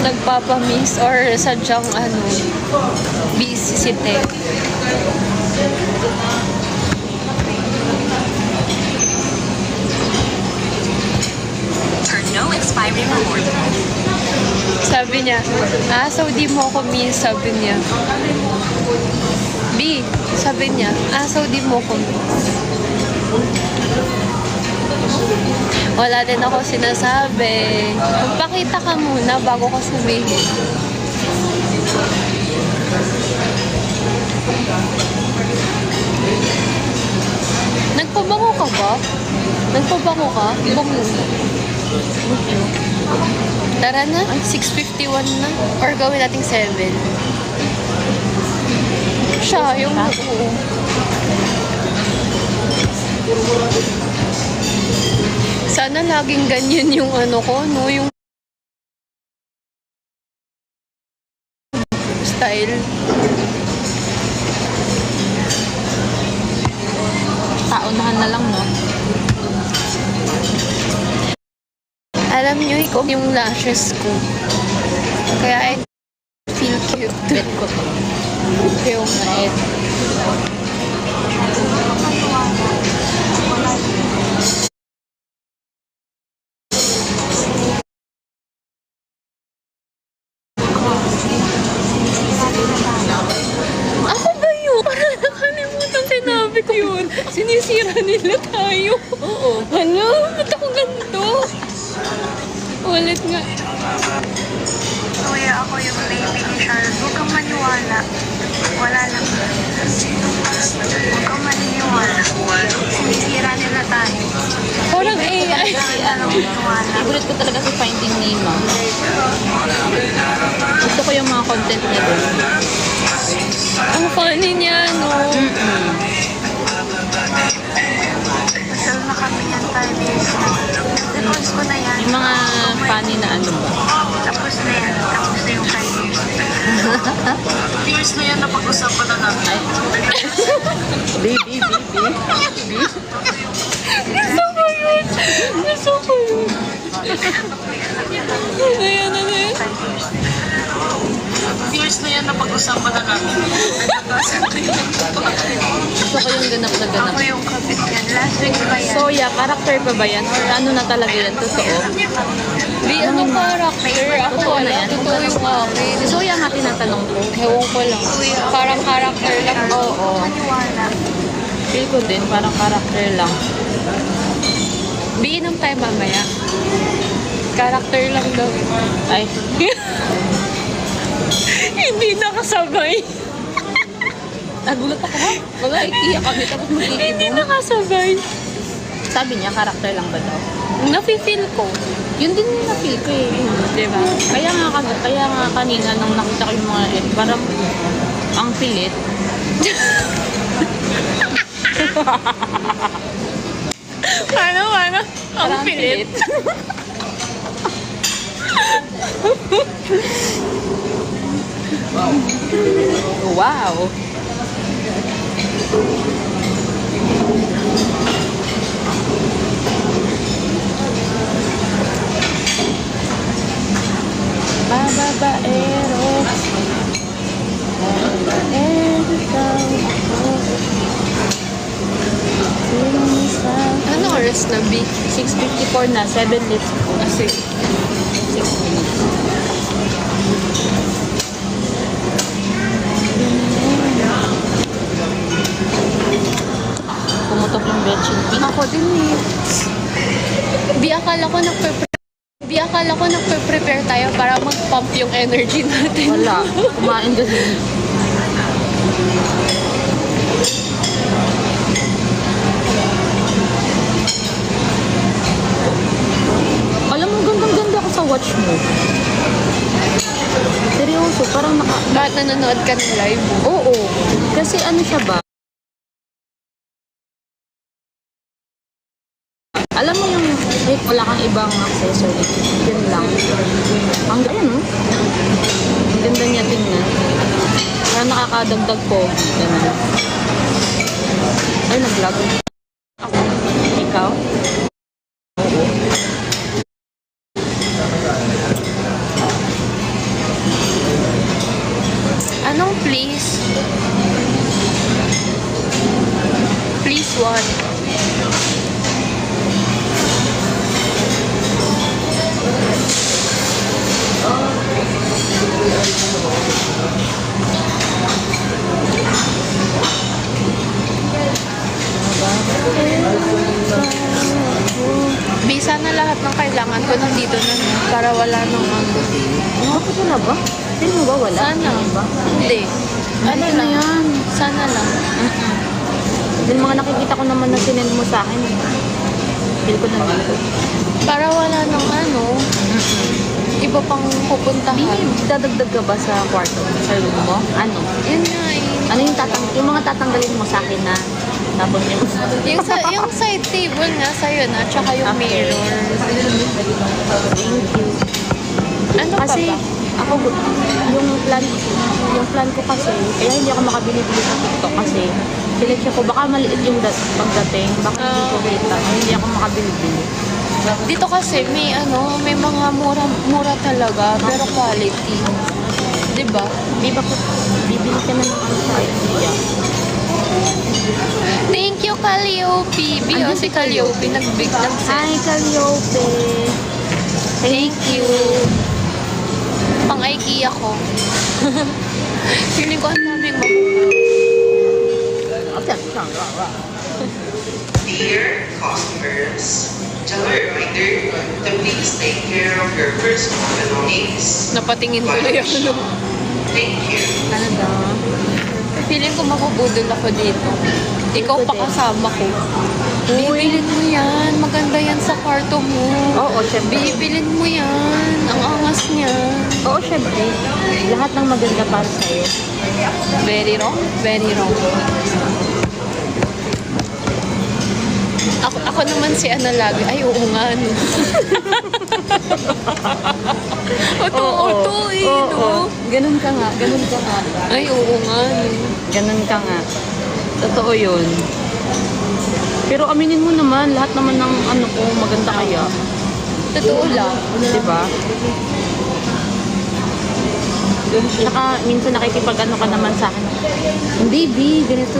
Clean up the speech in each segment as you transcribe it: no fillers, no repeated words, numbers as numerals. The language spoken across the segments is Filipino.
nagpapamiss or sadyang busy si Te. No expiry reward. Sabi niya, Saudi mo ako miss, sabi niya. B, sabi niya, Saudi mo ako miss. Wala din ako sinasabi. Magpakita ka muna bago ko sabihin. Nagpabango ka ba? Nagpabango ka? Bango. Tara na, 6:51 na. Or gawin nating 7. Siya, yung oo. Sana laging ganyan yung ko, no? Yung style. Paunahan na lang, no? Alam nyo, ikaw yung lashes ko. Kaya I feel cute. Bet ko to. Yung red. Ako ba yun? Parang nakalimutan sinabi ko yun. Sinisira nila tayo. Oo. Ano? Ba't ako ganito? Ulit nga. Kuya, ako yung baby ni Charles. Huwag kang maniwala. Wala lang. Huwag kang maniniwala. Sinisira nila tayo. Parang AI. Wala lang maniwala. Favorite ko talaga si Finding Nemo. Gusto ko yung mga content niya doon. Ang funny niya, no? Kasal na kami yan 5 years na. Records ko na yan. Yung mga funny na ano ba? Tapos na yan. Tapos na yung 5 years. Years na yan na pag-usapan na namin. Ay. Baby. Gusto ko yun. Gusto ko yun. Ayan, ano yun? Years na yan na pag-usapan na namin. Gusto ko yung ganap na ganap. Ako yung kabit yan. Last week pa yan. Soya, character pa ba yan? Or ano na talaga yan? Totoo? Di, anong character? Ako Totoo na wala. yan? Totoo yung akin. Si Soya nga tinatanong ko. Ewan ko lang. Parang character lang. Oo. Maniwala. Feel ko din, parang character lang. Biinom tayo mamaya. Character lang daw. Ay, Hindi nakasabay. nagulat ako ha? Wala, iiyak kami tapos Hindi mag-iinom. nakasabay. Sabi niya, character lang ba daw? Nafe-feel ko. Yun din yung na-feel ko eh. Diba? Kaya nga kanina nung nakita ko yung mga parang ang pilit. Paano? Ang Parang pilit. Wow! Babaero. Ano oras na, B? 6:54 na, 7 left. Kasi, 6 minutes. Pumutok yung bedsheet pin. ako din eh. Di akala ko nagpe-prepare tayo para mag-pump yung energy natin. Wala. Kumain kasi. Alam mo, gandang-ganda ako sa watch mo. Seryoso, parang Bakit nanonood ka ng live? Oo. Kasi ano siya ba? Alam mo yung wala kang ibang accessory. Yun lang. Ang ganda, no? Ang ganda niya tingnan. Parang nakakadagdag po. Ganun. Ay, nag-vlog. Ako. Ikaw? Oo. Anong please? Please what? Bisa na lahat ng kailangan ko nandito na para wala nang ano. Ano ko na ba? Hindi mo ba wala? Sana. Ba? Hindi. Ano na lang? yan? Sana lang. Yung mga nakikita ko naman na sinend mo sa akin. Feel ko na dito. Para wala nang ano. Iba pang pupuntahan. Dadagdag ka ba sa kwarto? Sa room mo? Ano? Yun nga eh. Ano yung mga tatanggalin mo sa akin na tapos Yung side table nga sa'yo na, tsaka yung Okay. mirror. Thank you. Ano Kasi pa ba? ako yung plan ko kasi kaya hindi ako makabili-bili sa TikTok kasi sineksyon ko baka maliit yung pagdating baka hindi ko kita hindi ako makabili-bili. Dito kasi may ano, may mga mura talaga, pero quality. 'Di ba? Di ba ko bibili ka na ng ano sa idea? Thank you, Calliope. Bio si Calliope Hi, nag-send. Calliope. Thank you. Pang IKEA ko. Feeling ko ang daming Dear customers, just a reminder to please take care of your personal belongings. napatingin tuloy ako. Thank you. Ano daw? Feeling ko mabubudol ako dito. Ikaw pa kasama ko. Uy. Bibilin mo yan. Maganda yan sa kwarto mo. Oo, syempre. Bibilin mo yan. Ang angas niya. Oo, syempre. Lahat ng maganda para sa'yo. Very wrong. Very wrong. Ako naman si Ana lagi. Ay, oo nga. No. Oto eh. No? Ganun ka nga. Ganun ka nga. Ay, oo nga. No. Ganun ka nga. Totoo yun. Pero aminin mo naman, lahat naman ng ano ko, maganda kaya. Totoo lang. Diba? Saka minsan nakikipag-ano ka naman sa akin. Hindi, B, ganito.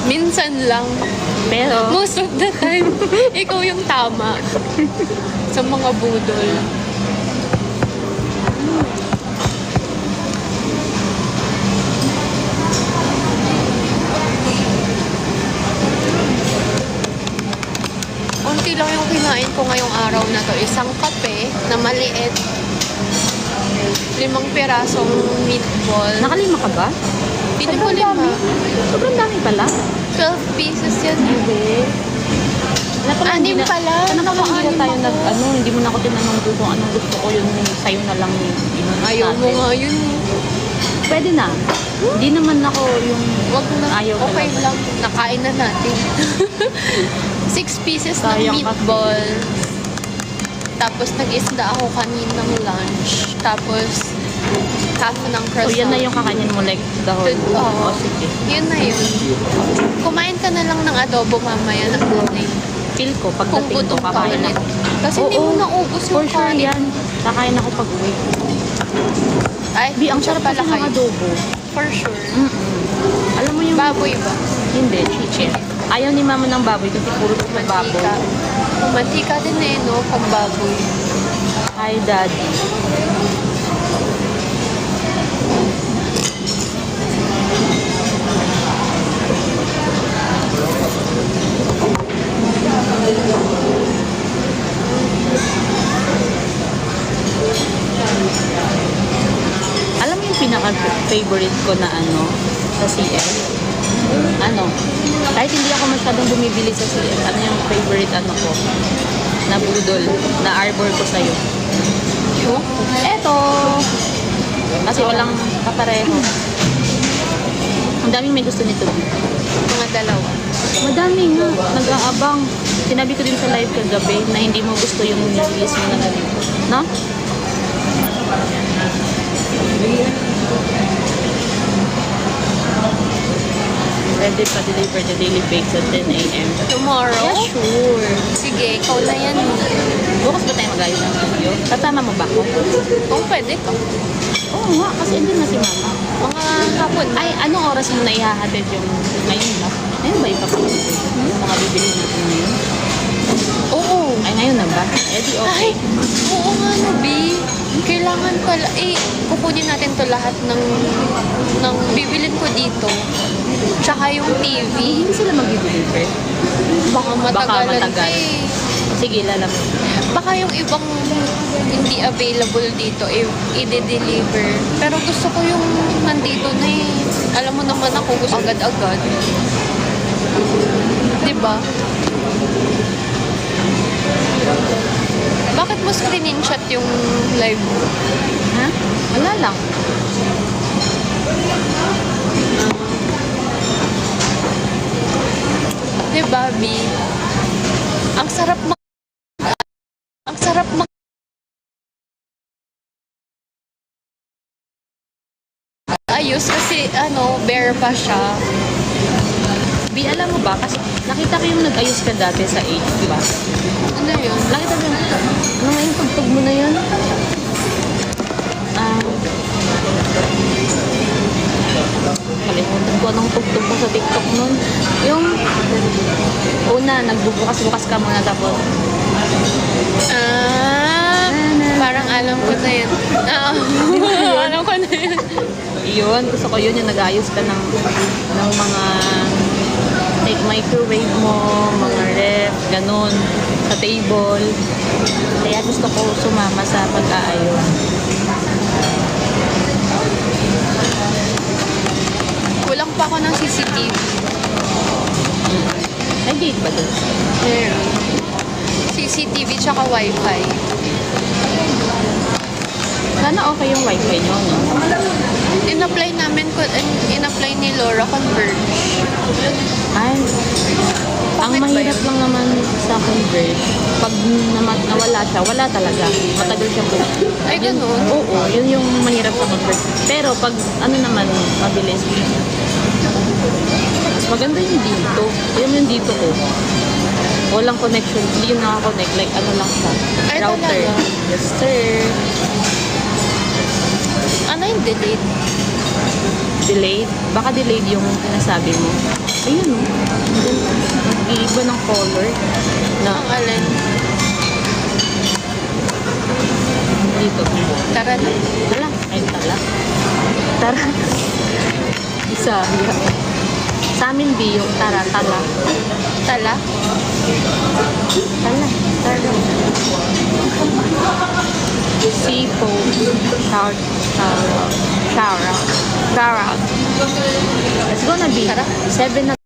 Minsan lang. Pero, Most of the time, ikaw yung tama sa mga budol. Unti lang yung kinain ko ngayong araw na to. Isang kape na maliit. 5 pirasong meatball. nakalima ka ba? Hindi ko lima. Sobrang dami pala. 12 pieces yan. Hindi. Wala pala, hindi Anim na- pala. Ano pala, hindi na tayo Nakaanim nag, ako. ano, hindi mo na ako tinanong kung anong gusto ko yun, sa'yo na lang yun. Ayaw mo nga yun. Pwede na. Hindi naman ako yung Wag na. Ayaw Okay talaga. lang. Nakain na natin. 6 pieces ng Sayang meatball. Tapos nag-isda ako kaninang lunch. Tapos half ng So, croissant. yan na yung kakanin mo, like, the whole. Oo. Oh, sige. Yun na yun. Kumain ka na lang ng adobo mamaya ng gulay. Feel ko, Kung pagdating ko, gutom ka kakain ulit. ako. Kasi hindi Oo, mo naubos For yung sure kanin. yan. Kakain ako pag-uwi. Ay, Bi, ang sarap pala kasi ng kayo. adobo. For sure. Alam mo yung... Baboy ba? Hindi, chicken. Ayaw ni mama ng baboy kasi puro sa baboy. Mantika. Mantika din eh, no? Pag baboy. Hi, daddy. Alam mo yung pinaka-favorite ko na ano, sa CF? Ano? Kahit hindi ako masyadong bumibili sa CF, ano yung favorite ano ko? Na budol, na arbor ko sa'yo. Yung? Eto! Kasi walang kapareho. Ang daming may gusto nito. Mga dalawa. Madami nga. Nag-aabang. Sinabi ko din sa live kagabi na hindi mo gusto yung release mo na ganito. No? Ready pa deliver the daily bakes at 10 a.m. Tomorrow? Yeah, sure. Sige, ikaw na yan. Bukas ba tayo mag-ayos ng video? Kasama mo ba ako? Kung pwede ka. Oo nga, kasi hindi na si mama. Mga hapon na. Ay, anong oras mo na ihahatid yung ngayon ba? Ngayon ba ipapakita? Yung mga bibili natin ngayon? Oo. Ay, ngayon na ba? Eh, di okay. Ay, oo nga no, B. Kailangan pala, kukunin natin to lahat ng bibilin ko dito. Tsaka yung TV. Hindi sila mag-deliver. Baka matagalan matagal. eh. Sige, lalaman. Baka yung ibang hindi available dito, i-deliver. Pero gusto ko yung nandito na eh. Alam mo naman ako, gusto agad-agad. Diba? Bakit mo screenshot yung live mo? Ha? Wala lang. Diba, B? Ang sarap ayos kasi bare pa siya. Bi, alam mo ba? Kasi nakita ko yung nag-ayos ka dati sa 8, di ba? Ano yun? Nakita mo yung, ano nga yung tugtog mo na yun? Kalimutan ko anong tugtog mo sa TikTok nun. Yung, una, nagbubukas-bukas ka muna tapos, Parang alam ko na yun. Alam ko na yun. yun, gusto ko yun, yung nag-ayos ka ng mga like microwave mo, mga ref, ganun, sa table. Kaya gusto ko sumama sa pag-aayos. Kulang pa ako ng CCTV. Ay, date ba doon? Meron. CCTV tsaka Wi-Fi. Sana okay yung wifi nyo, no? In-apply ni Laura Converge. Ay, ang Bakit ba mahirap yun? lang naman sa Converge, pag nawala siya, wala talaga. Matagal siya po. Ay, ganun? Oo, yun yung mahirap sa Converge. Pero pag ano naman, mabilis. Mas maganda yung dito. Yun yung dito ko. Walang connection. Hindi yun nakakonect. Like ano lang siya. Ay, Router. talaga? Yes, sir. Ano yung delete? Delayed. Baka delayed yung sinasabi mo. Ayun, no? Mag-iiba ng color. Na, Ang alin? dito. Tara na. Tala. Ay, tala. Tara. Isa. Sa amin, B, yung tara, tala. Tala? Tala. Tala. Sipo. Shout. Shout out. Shout out. It's gonna be Tara. 7 na